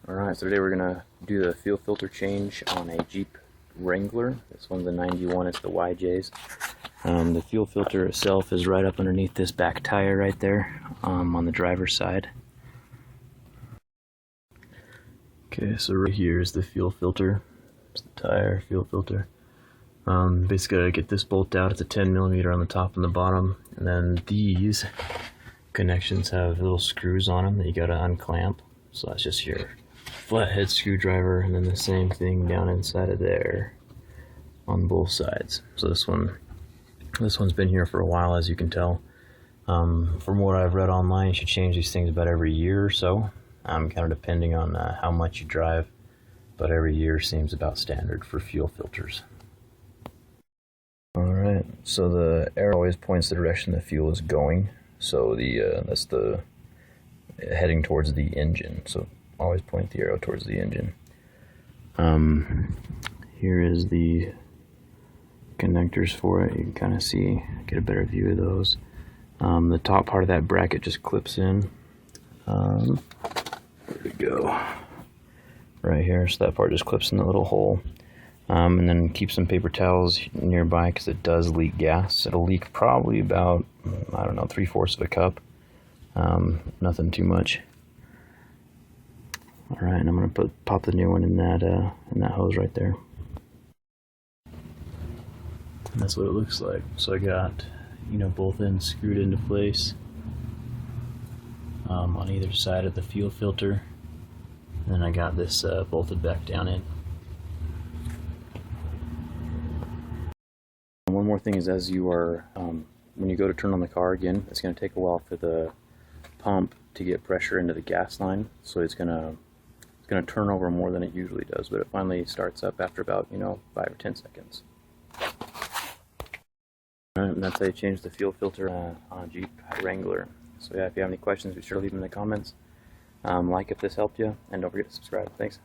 Alright, so today we're going to do the fuel filter change on a Jeep Wrangler. This one's a 91, it's the YJs. The fuel filter itself is right up underneath this back tire right there on the driver's side. Okay, so right here is the fuel filter. It's the tire, fuel filter. Basically I get this bolt out, it's a 10mm on the top and the bottom, and then these connections have little screws on them that you gotta unclamp. So that's just your flathead screwdriver, and then the same thing down inside of there on both sides. So this one's been here for a while, as you can tell. From what I've read online, you should change these things about every year or so, kind of depending on how much you drive, but every year seems about standard for fuel filters. Alright, so the arrow always points the direction the fuel is going, so that's the heading towards the engine, so always point the arrow towards the engine. Here is the connectors for it. You can kind of see, get a better view of those. The top part of that bracket just clips in. Where'd it go? Right here, so that part just clips in the little hole. And then keep some paper towels nearby because it does leak gas. It'll leak probably about, I don't know, 3/4 of a cup. Nothing too much. Alright, and I'm going to pop the new one in that hose right there. And that's what it looks like. So I got, both ends screwed into place on either side of the fuel filter. And then I got this bolted back down in. One more thing is, as you are, when you go to turn on the car again, it's going to take a while for the pump to get pressure into the gas line, so it's going to turn over more than it usually does, but it finally starts up after about 5 or 10 seconds. Alright, and that's how you change the fuel filter on a Jeep Wrangler. So yeah, if you have any questions, be sure to leave them in the comments. Like if this helped you, and don't forget to subscribe. Thanks.